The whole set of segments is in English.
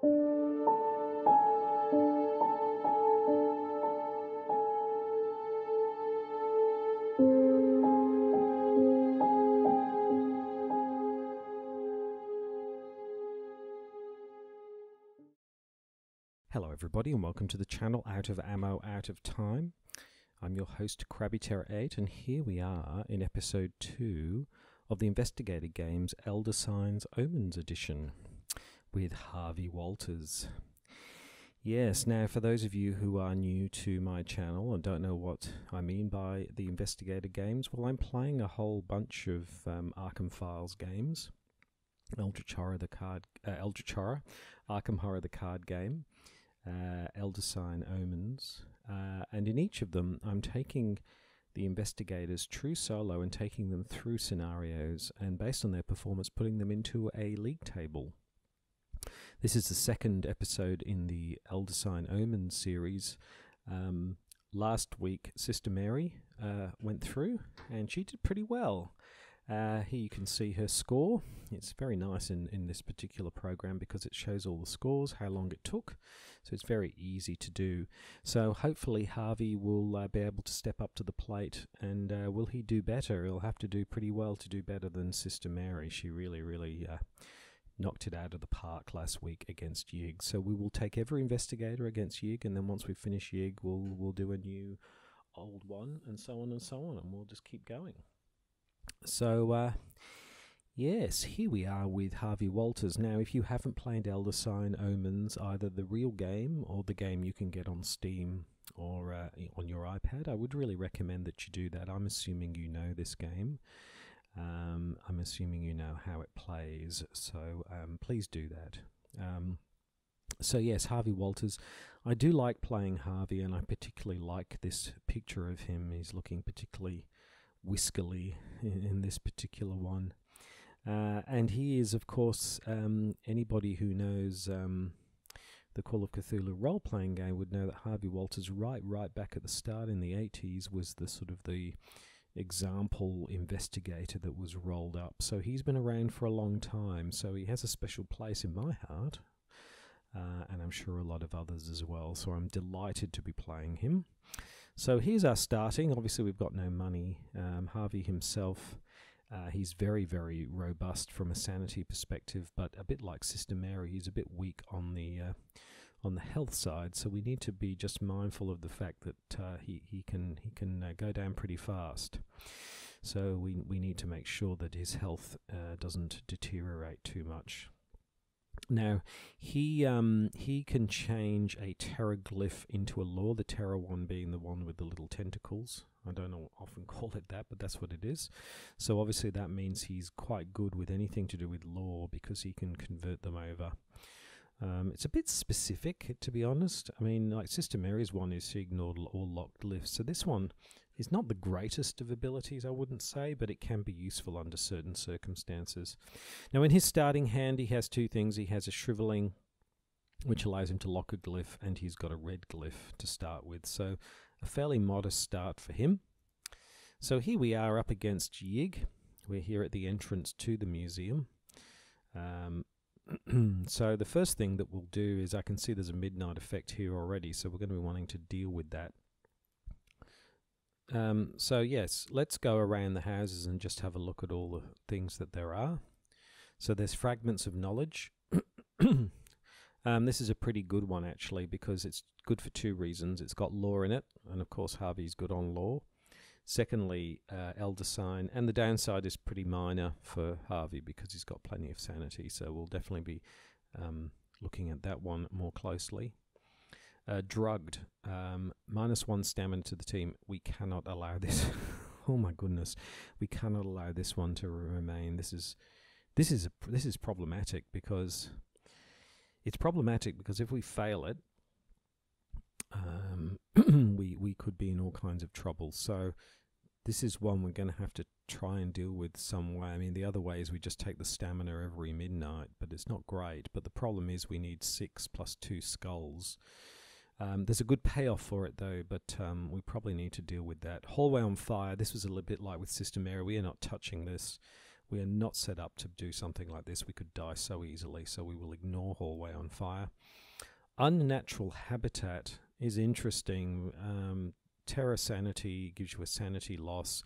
Hello everybody and welcome to the channel Out of Ammo, Out of Time. I'm your host Krabby8 and here we are in episode 2 of the Investigator games Elder Signs Omens edition with Harvey Walters. Yes, now for those of you who are new to my channel and don't know what I mean by the Investigator games, well, I'm playing a whole bunch of Arkham Files games. Eldritch Horror, Arkham Horror the card game, Elder Sign Omens, and in each of them I'm taking the investigators true solo and taking them through scenarios and based on their performance putting them into a league table. This is the second episode in the Elder Sign Omens series. Last week Sister Mary went through and she did pretty well. Here you can see her score. It's very nice in this particular program because it shows all the scores, how long it took, so it's very easy to do. So hopefully Harvey will be able to step up to the plate, and will he do better? He'll have to do pretty well to do better than Sister Mary. She really knocked it out of the park last week against Yig. So we will take every investigator against Yig, and then once we finish Yig, we'll do a new old one, and so on, and we'll just keep going. So, yes, here we are with Harvey Walters. Now, if you haven't played Elder Sign Omens, either the real game or the game you can get on Steam or on your iPad, I would really recommend that you do that. I'm assuming you know this game. I'm assuming you know how it plays, so please do that. So yes, Harvey Walters. I do like playing Harvey, and I particularly like this picture of him. He's looking particularly whiskily in this particular one, and he is, of course, anybody who knows the Call of Cthulhu role-playing game would know that Harvey Walters right back at the start in the 80s was the sort of the example investigator that was rolled up. So he's been around for a long time, so he has a special place in my heart, and I'm sure a lot of others as well, so I'm delighted to be playing him. So here's our starting. Obviously we've got no money. Harvey himself, he's very robust from a sanity perspective, but a bit like Sister Mary, he's a bit weak on the health side, so we need to be just mindful of the fact that he can go down pretty fast. So we need to make sure that his health doesn't deteriorate too much. Now, he can change a terror glyph into a lore, the terror one being the one with the little tentacles. I don't often call it that, but that's what it is. So obviously that means he's quite good with anything to do with lore because he can convert them over. It's a bit specific, to be honest. I mean, like Sister Mary's one is she ignored all locked glyphs. So this one is not the greatest of abilities, I wouldn't say, but it can be useful under certain circumstances. Now, in his starting hand, he has two things. He has a shriveling, which allows him to lock a glyph, and he's got a red glyph to start with. So a fairly modest start for him. So here we are up against Yig. We're here at the entrance to the museum. So the first thing that we'll do is I can see there's a midnight effect here already, so we're going to be wanting to deal with that. So yes, let's go around the houses and just have a look at all the things that there are. So there's fragments of knowledge. This is a pretty good one actually because it's good for two reasons. It's got lore in it, and of course Harvey's good on lore. Secondly, Elder Sign, and the downside is pretty minor for Harvey because he's got plenty of sanity, so we'll definitely be looking at that one more closely. Drugged, -1 stamina to the team. We cannot allow this. Oh my goodness, we cannot allow this one to remain. This is problematic because if we fail it, we could be in all kinds of trouble. So this is one we're going to have to try and deal with some way. I mean, the other way is we just take the stamina every midnight, but it's not great. But the problem is we need 6 plus 2 skulls. There's a good payoff for it though, but we probably need to deal with that. Hallway on fire. This was a little bit like with Sister Mary. We are not touching this. We are not set up to do something like this. We could die so easily, so we will ignore Hallway on Fire. Unnatural habitat is interesting. Terror sanity gives you a sanity loss.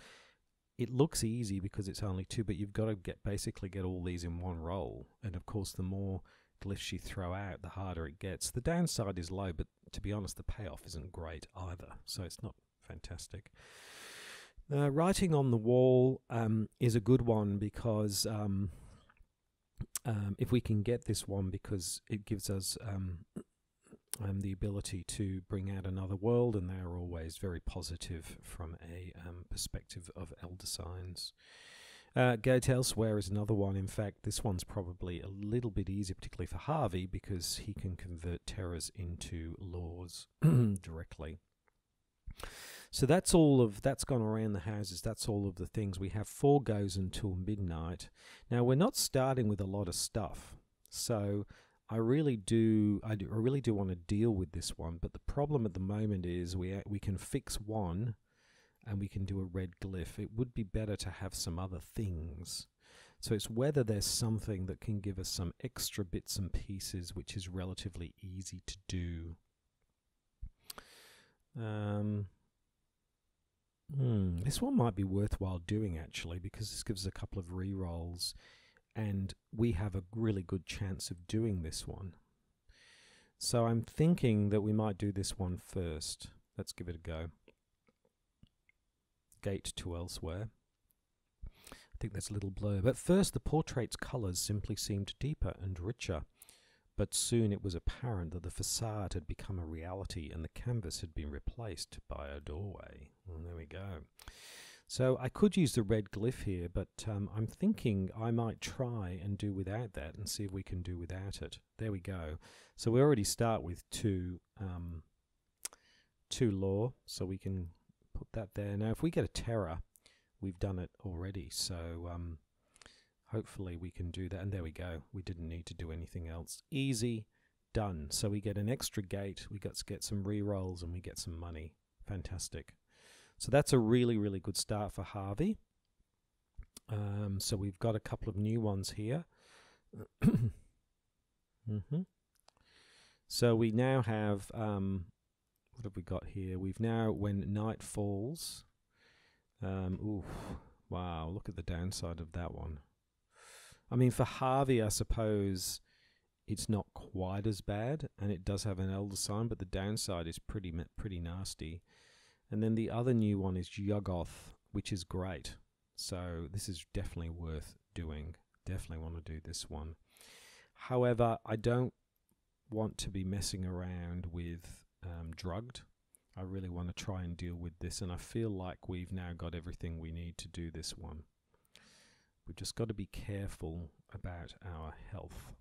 It looks easy because it's only 2, but you've got to basically get all these in one roll. And of course, the more glyphs you throw out, the harder it gets. The downside is low, but to be honest, the payoff isn't great either. So it's not fantastic. Writing on the wall is a good one because if we can get this one, because it gives us the ability to bring out another world, and they are always very positive from a perspective of elder signs. Gate Elsewhere is another one. In fact, this one's probably a little bit easier, particularly for Harvey, because he can convert terrors into laws directly. So that's gone around the houses. That's all of the things. We have 4 goes until midnight. Now, we're not starting with a lot of stuff. So I really do want to deal with this one. But the problem at the moment is we can fix one and we can do a red glyph. It would be better to have some other things. So it's whether there's something that can give us some extra bits and pieces, which is relatively easy to do. This one might be worthwhile doing, actually, because this gives us a couple of re-rolls, and we have a really good chance of doing this one. So I'm thinking that we might do this one first. Let's give it a go. Gate to Elsewhere. I think there's a little blur. But first, the portrait's colours simply seemed deeper and richer. But soon it was apparent that the facade had become a reality and the canvas had been replaced by a doorway. Well, there we go. So I could use the red glyph here, but I'm thinking I might try and do without that and see if we can do without it. There we go. So we already start with 2 law, so we can put that there. Now, if we get a terror, we've done it already, so hopefully we can do that. And there we go. We didn't need to do anything else. Easy, done. So we get an extra gate, we got to get some re-rolls, and we get some money. Fantastic. So that's a really, really good start for Harvey. So we've got a couple of new ones here. So we now have, what have we got here? We've now, when night falls, ooh, wow, look at the downside of that one. I mean, for Harvey, I suppose it's not quite as bad, and it does have an elder sign, but the downside is pretty nasty. And then the other new one is Yuggoth, which is great. So this is definitely worth doing. Definitely want to do this one. However, I don't want to be messing around with drugged. I really want to try and deal with this, and I feel like we've now got everything we need to do this one. We've just got to be careful about our health.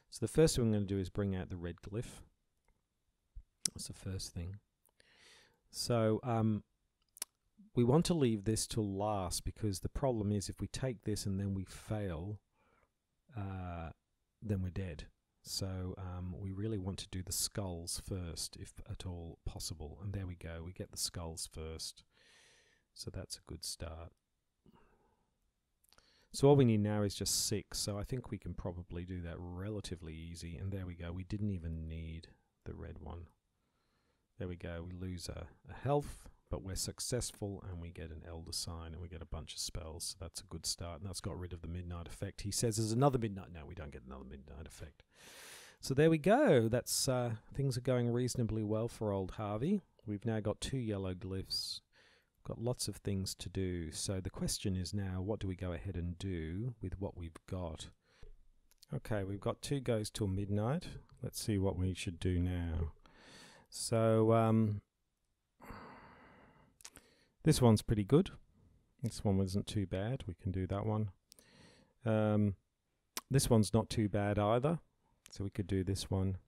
So the first thing I'm going to do is bring out the red glyph. That's the first thing. So we want to leave this till last, because the problem is if we take this and then we fail, then we're dead. So we really want to do the skulls first, if at all possible. And there we go. We get the skulls first. So that's a good start. So all we need now is just 6. So I think we can probably do that relatively easy. And there we go. We didn't even need the red one. There we go. We lose a health, but we're successful, and we get an elder sign, and we get a bunch of spells. So that's a good start. And that's got rid of the midnight effect. He says there's another midnight. No, we don't get another midnight effect. So there we go. That's things are going reasonably well for old Harvey. We've now got 2 yellow glyphs. Got lots of things to do. So the question is now, what do we go ahead and do with what we've got? Okay, we've got 2 goes till midnight. Let's see what we should do now. So this one's pretty good. This one wasn't too bad. We can do that one. This one's not too bad either. So we could do this one.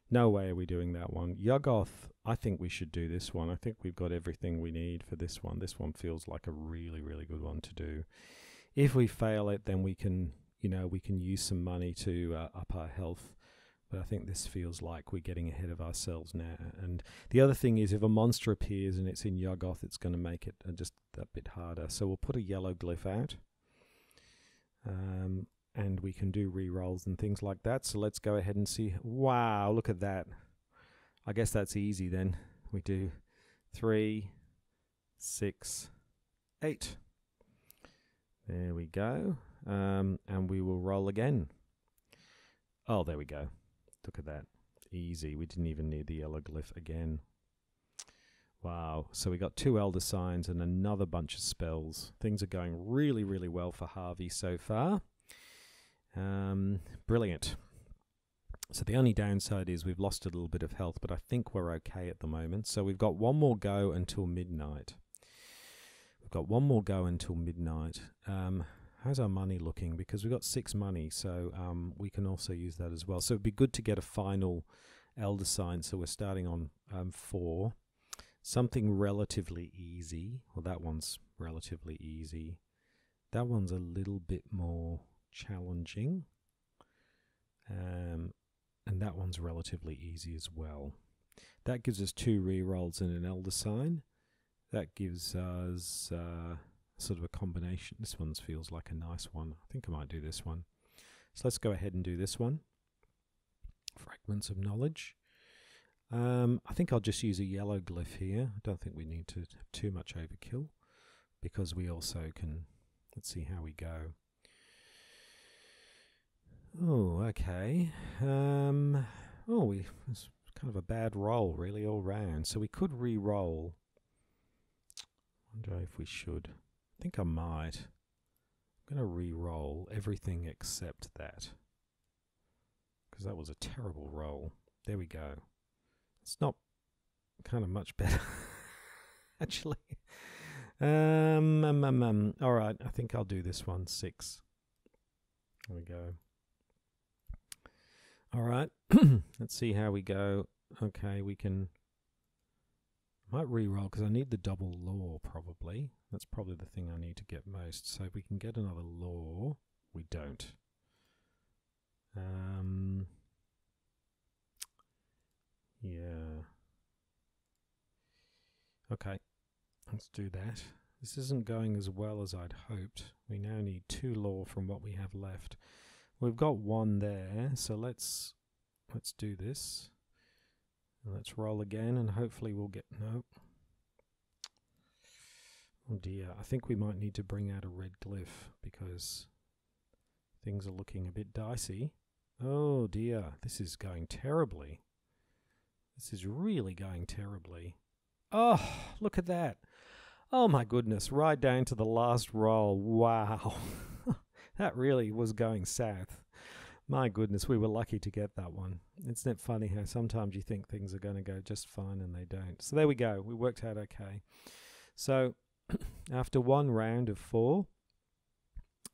No way are we doing that one. Yuggoth, I think we should do this one. I think we've got everything we need for this one. This one feels like a really, really good one to do. If we fail it, then we can, we can use some money to up our health. But I think this feels like we're getting ahead of ourselves now. And the other thing is, if a monster appears and it's in Yuggoth, it's going to make it just a bit harder. So we'll put a yellow glyph out. and we can do re-rolls and things like that. So let's go ahead and see. Wow, look at that. I guess that's easy then. We do 3, 6, 8. There we go. And we will roll again. Oh, there we go. Look at that. Easy. We didn't even need the yellow glyph again. Wow. So we got 2 Elder Signs and another bunch of spells. Things are going really, really well for Harvey so far. Brilliant. So the only downside is we've lost a little bit of health, but I think we're okay at the moment. So we've got one more go until midnight. We've got one more go until midnight. How's our money looking? Because we've got 6 money, so we can also use that as well. So it'd be good to get a final Elder Sign. So we're starting on 4. Something relatively easy. Well, that one's relatively easy. That one's a little bit more challenging. And that one's relatively easy as well. That gives us 2 rerolls and an Elder Sign. That gives us sort of a combination. This one feels like a nice one. I think I might do this one. So let's go ahead and do this one. Fragments of Knowledge. I think I'll just use a yellow glyph here. I don't think we need to have too much overkill, because we also can, let's see how we go. Oh, okay. It's kind of a bad roll, really, all round. So we could re-roll. Wonder if we should. I think I might. I'm going to re-roll everything except that, because that was a terrible roll. There we go. It's not kind of much better, actually. All right, I think I'll do this one. 6. There we go. All right, let's see how we go. Okay, we can. Might re-roll because I need the double law, probably. That's probably the thing I need to get most. So if we can get another law, we don't. Yeah. Okay, let's do that. This isn't going as well as I'd hoped. We now need 2 law from what we have left. We've got 1 there, so let's do this. And let's roll again, and hopefully we'll get... No. Oh dear, I think we might need to bring out a red glyph, because things are looking a bit dicey. Oh dear, this is going terribly. This is really going terribly. Oh, look at that. Oh my goodness, right down to the last roll. Wow. That really was going south. My goodness, we were lucky to get that one. Isn't it funny how sometimes you think things are going to go just fine and they don't. So there we go. We worked out okay. So after 1 round of 4,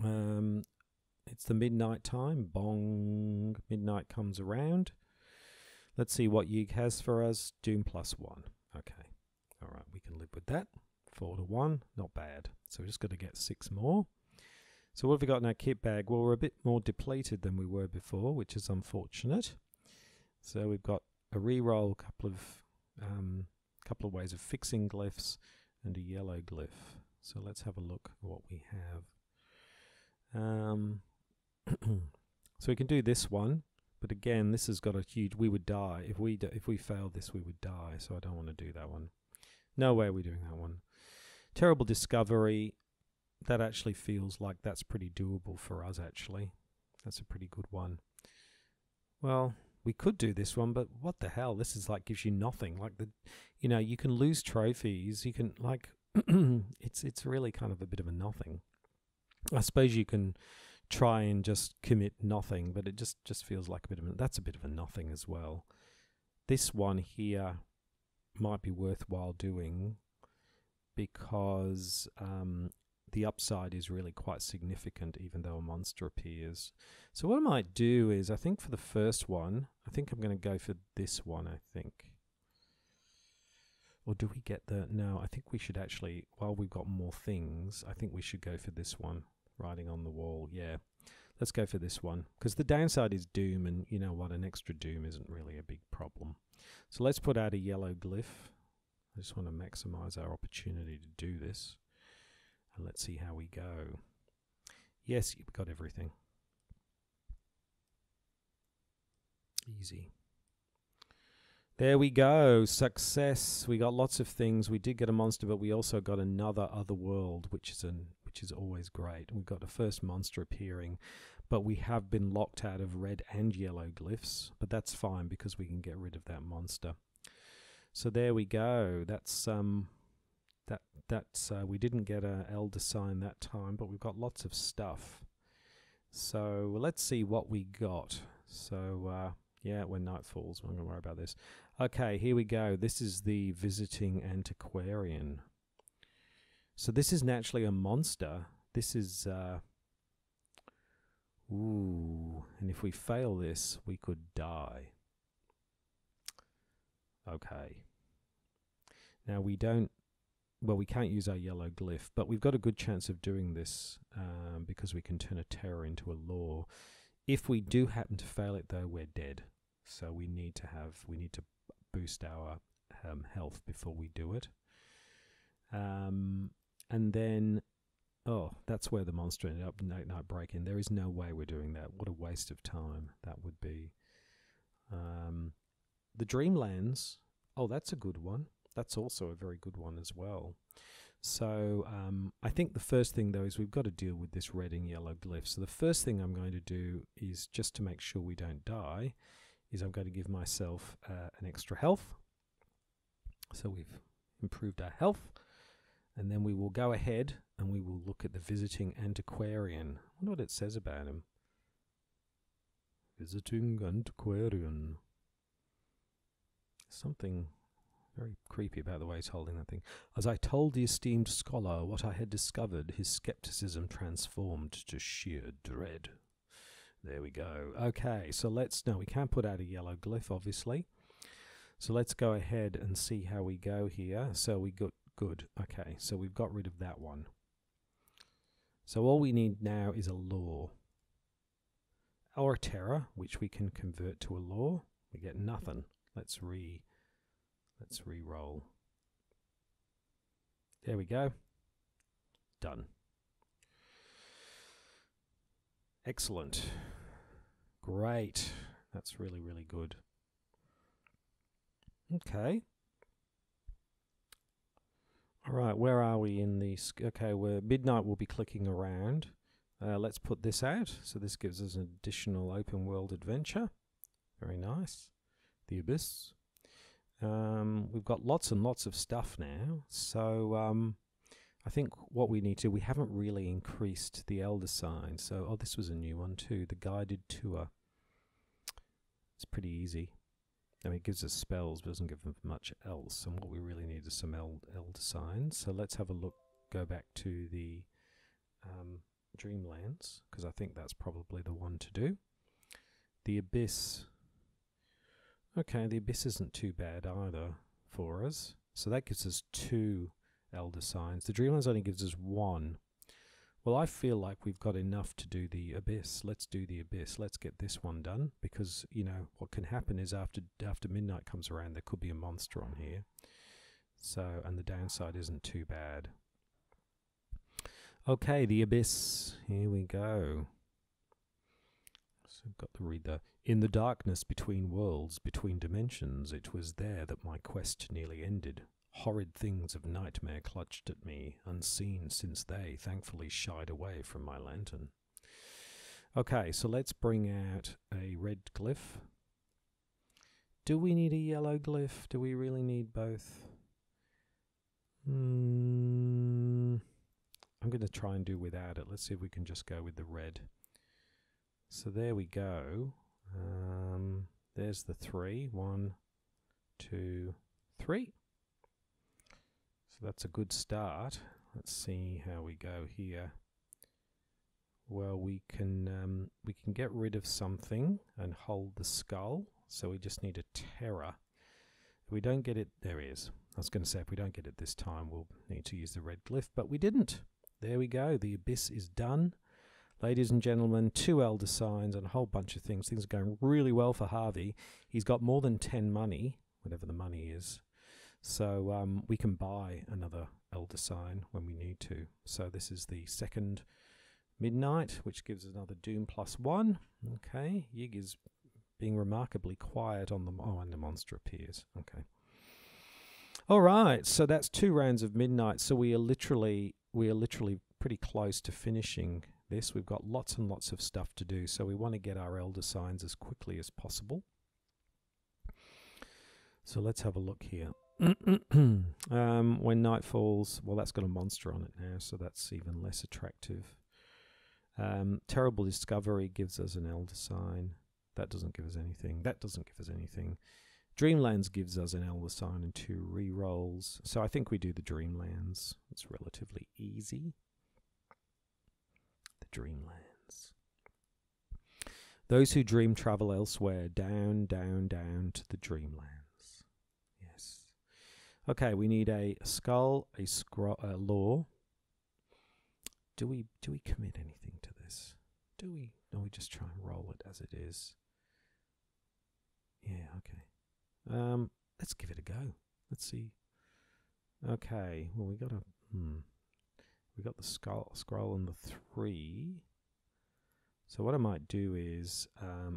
it's the midnight time. Bong. Midnight comes around. Let's see what Yig has for us. Doom +1. Okay. All right, we can live with that. 4 to 1, not bad. So we're just going to get 6 more. So what have we got in our kit bag? Well, we're a bit more depleted than we were before, which is unfortunate. So we've got a re-roll, couple of ways of fixing glyphs, and a yellow glyph. So let's have a look at what we have. So we can do this one. But again, this has got a huge... We would die. If we failed this, we would die. So I don't want to do that one. No way are we doing that one. Terrible Discovery. That actually feels like that's pretty doable for us, actually. That's a pretty good one. Well, we could do this one, but what the hell? This is like gives you nothing. Like you can lose trophies. You can like... it's really kind of a bit of a nothing. I suppose you can try and just commit nothing, but it just feels like that's a bit of a nothing as well. This one here might be worthwhile doing because the upside is really quite significant, even though a monster appears. So what I might do is, I think for the first one, I think I'm going to go for this one, I think. Or do we get the... No, I think we should actually, while we've got more things, I think we should go for this one. Writing on the wall, yeah. Let's go for this one. Because the downside is Doom, and you know what, an extra Doom isn't really a big problem. So let's put out a yellow glyph. I just want to maximize our opportunity to do this. And let's see how we go. Yes, you've got everything. Easy. There we go. Success. We got lots of things. We did get a monster, but we also got another other world, which is always great. We've got the first monster appearing, but we have been locked out of red and yellow glyphs. But that's fine because we can get rid of that monster. So there we go. That's we didn't get a elder sign that time, but we've got lots of stuff. So let's see what we got. So yeah, when night falls, I'm not going to worry about this. Okay, here we go. This is the visiting antiquarian. So this is naturally a monster. This is ooh, and if we fail this, we could die. Okay. Now we don't. Well, we can't use our yellow glyph, but we've got a good chance of doing this because we can turn a terror into a law. If we do happen to fail it, though, we're dead. So we need to boost our health before we do it. And then, oh, that's where the monster ended up. Night break-in. There is no way we're doing that. What a waste of time that would be. The Dreamlands. Oh, that's a good one. That's also a very good one as well. So I think the first thing, though, is we've got to deal with this red and yellow glyph. So the first thing I'm going to do is, just to make sure we don't die, is I'm going to give myself an extra health. So we've improved our health. And then we will go ahead and we will look at the visiting antiquarian. I wonder what it says about him. Visiting antiquarian. Something very creepy about the way he's holding that thing. As I told the esteemed scholar what I had discovered, his skepticism transformed to sheer dread. There we go. Okay, so now we can't put out a yellow glyph, obviously. So let's go ahead and see how we go here. So we got good. Okay, so we've got rid of that one. So all we need now is a law. Or a terror, which we can convert to a law. We get nothing. Let's re-roll. There we go. Done. Excellent. Great. That's really, really good. Okay. All right, where are we in the... Okay, midnight will be clicking around. Let's put this out. So this gives us an additional open world adventure. Very nice. The Abyss. We've got lots and lots of stuff now. So I think what we need to... We haven't really increased the Elder Sign. So, oh, this was a new one too. The Guided Tour. It's pretty easy. I mean, it gives us spells, but doesn't give them much else. And what we really need is some Elder Signs. So let's have a look. Go back to the Dreamlands, because I think that's probably the one to do. The Abyss. Okay, the Abyss isn't too bad either for us. So that gives us 2 Elder Signs. The Dreamlands only gives us 1. Well, I feel like we've got enough to do the Abyss. Let's do the Abyss. Let's get this one done, because, you know, what can happen is after midnight comes around, there could be a monster on here. So, and the downside isn't too bad. Okay, the Abyss. Here we go. So I've got to read the... In the darkness between worlds, between dimensions, it was there that my quest nearly ended. Horrid things of nightmare clutched at me, unseen since they thankfully shied away from my lantern. Okay, so let's bring out a red glyph. Do we need a yellow glyph? Do we really need both? I'm going to try and do without it. Let's see if we can just go with the red. So there we go. There's the 3. 1, 2, 3. So that's a good start. Let's see how we go here. Well, we can get rid of something and hold the skull. So we just need a terror. If we don't get it, there he is. I was going to say if we don't get it this time, we'll need to use the red glyph, but we didn't. There we go. The Abyss is done. Ladies and gentlemen, 2 Elder Signs and a whole bunch of things. Things are going really well for Harvey. He's got more than 10 money, whatever the money is. So we can buy another Elder Sign when we need to. So this is the second midnight, which gives another doom +1. Okay, Yig is being remarkably quiet on the... Oh, and the monster appears. Okay. All right, so that's 2 rounds of midnight. So we are literally pretty close to finishing this. We've got lots and lots of stuff to do, so we want to get our elder signs as quickly as possible. So let's have a look here. When night falls, well, that's got a monster on it now, so that's even less attractive. Terrible Discovery gives us an elder sign. That doesn't give us anything. That doesn't give us anything. Dreamlands gives us an elder sign and 2 re-rolls. So I think we do the Dreamlands. It's relatively easy. The Dreamlands. Those who dream travel elsewhere. Down, down, down to the Dreamlands. Yes. Okay, we need a skull, a lore. Do we commit anything to this? Do we? No, we just try and roll it as it is. Yeah, okay. Let's give it a go. Let's see. Okay, well, we got the scroll and the 3. So what I might do is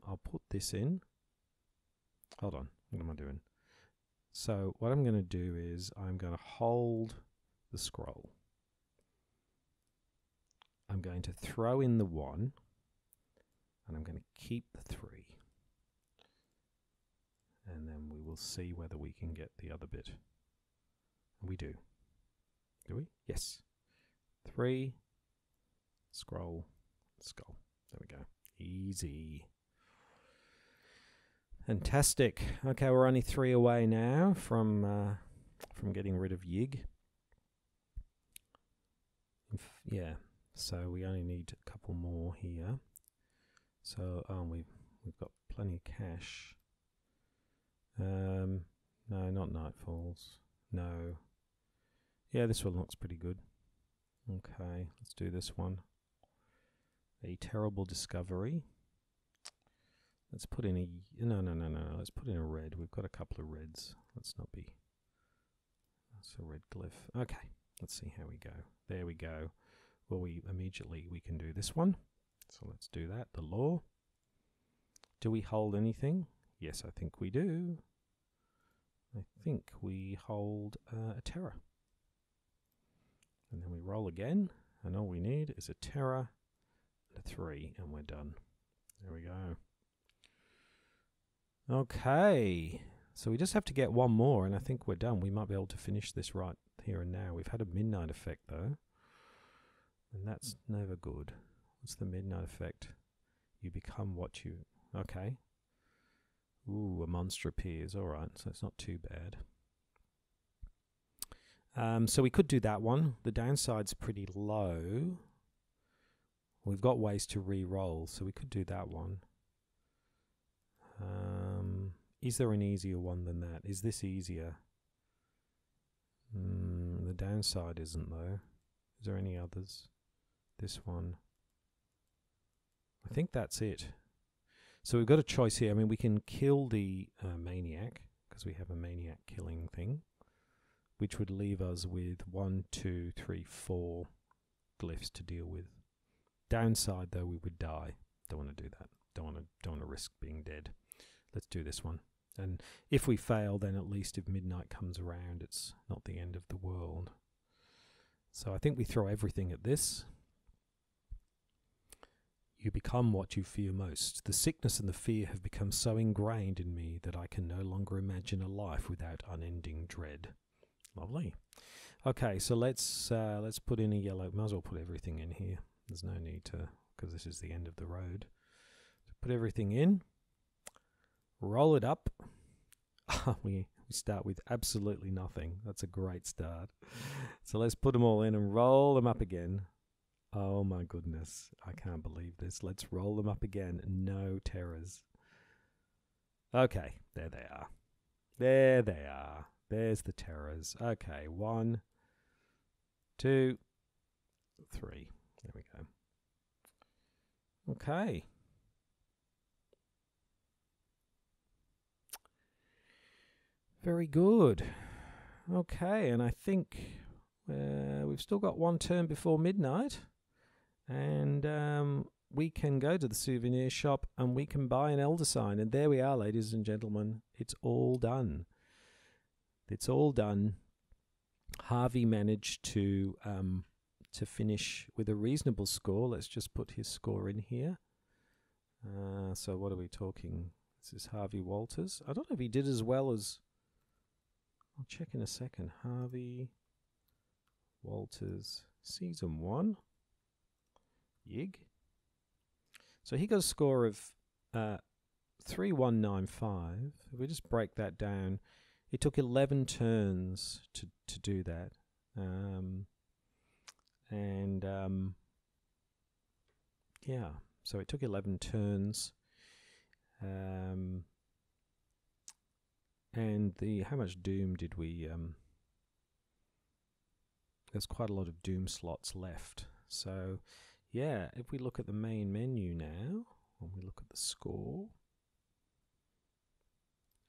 I'll put this in. Hold on, what am I doing? So what I'm going to do is I'm going to hold the scroll. I'm going to throw in the 1, and I'm going to keep the 3. And then we will see whether we can get the other bit. We do. Do we? Yes. 3, scroll, skull. There we go. Easy. Fantastic. Okay, we're only 3 away now from getting rid of Yig. Yeah. So we only need a couple more here. So we've got plenty of cash. No, not Nightfalls. No. Yeah, this one looks pretty good. Okay, let's do this one. A Terrible Discovery. Let's put in a... No. Let's put in a red. We've got a couple of reds. Let's not be... That's a red glyph. Okay, let's see how we go. There we go. Well, we can do this one. So let's do that. The lore. Do we hold anything? Yes, I think we do. I think we hold a terror. And then we roll again, and all we need is a terror and a 3, and we're done. There we go. Okay, so we just have to get 1 more, and I think we're done. We might be able to finish this right here and now. We've had a midnight effect, though, and that's never good. What's the midnight effect? You become what you... Okay. Ooh, a monster appears. All right, so it's not too bad. So we could do that one. The downside's pretty low. We've got ways to re-roll, so we could do that one. Is there an easier one than that? Is this easier? The downside isn't, though. Is there any others? This one. I think that's it. So we've got a choice here. I mean, we can kill the maniac, because we have a maniac killing thing, which would leave us with 1, 2, 3, 4 glyphs to deal with. Downside, though, we would die. Don't want to do that. Don't want to risk being dead. Let's do this one. And if we fail, then at least if midnight comes around, it's not the end of the world. So I think we throw everything at this. You become what you fear most. The sickness and the fear have become so ingrained in me that I can no longer imagine a life without unending dread. Lovely. Okay, so let's put in a yellow. Might as well put everything in here. There's no need to, because this is the end of the road. Put everything in. Roll it up. We start with absolutely nothing. That's a great start. So let's put them all in and roll them up again. Oh my goodness, I can't believe this. Let's roll them up again. No terrors. Okay, there they are. There they are. There's the terrors. Okay, 1, 2, 3. There we go. Okay. Very good. Okay, and I think we've still got 1 turn before midnight. And we can go to the souvenir shop and we can buy an Elder Sign. And there we are, ladies and gentlemen. It's all done. It's all done. Harvey managed to finish with a reasonable score. Let's just put his score in here. So what are we talking? This is Harvey Walters. I don't know if he did as well as... I'll check in a second. Harvey Walters, Season 1. Yig. So he got a score of 3195. If we just break that down, it took 11 turns to do that. Yeah, so it took 11 turns. And how much Doom did we... there's quite a lot of Doom slots left. So, yeah, if we look at the main menu now, when we look at the score,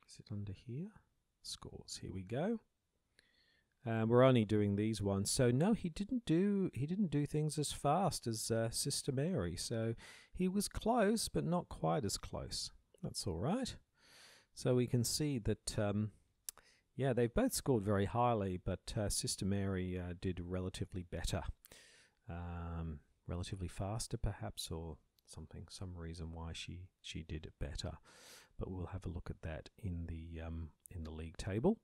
is it under here? Scores, here we go. We're only doing these ones. So no, he didn't do things as fast as Sister Mary. So he was close, but not quite as close. That's all right. So we can see that, yeah, they've both scored very highly, but Sister Mary did relatively better. Relatively faster, perhaps, or some reason why she did it better. But we'll have a look at that in the league table.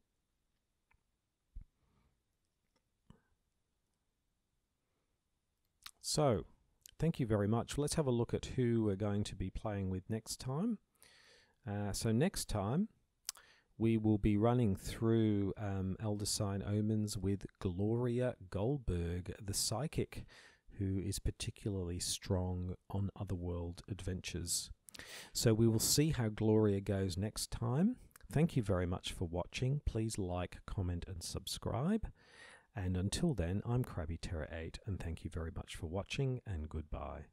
So, thank you very much. Let's have a look at who we're going to be playing with next time. So next time, we will be running through Elder Sign Omens with Gloria Goldberg, the psychic, who is particularly strong on Otherworld adventures. So we will see how Gloria goes next time. Thank you very much for watching. Please like, comment, and subscribe. And until then, I'm Krabby Terror 8, and thank you very much for watching, and goodbye.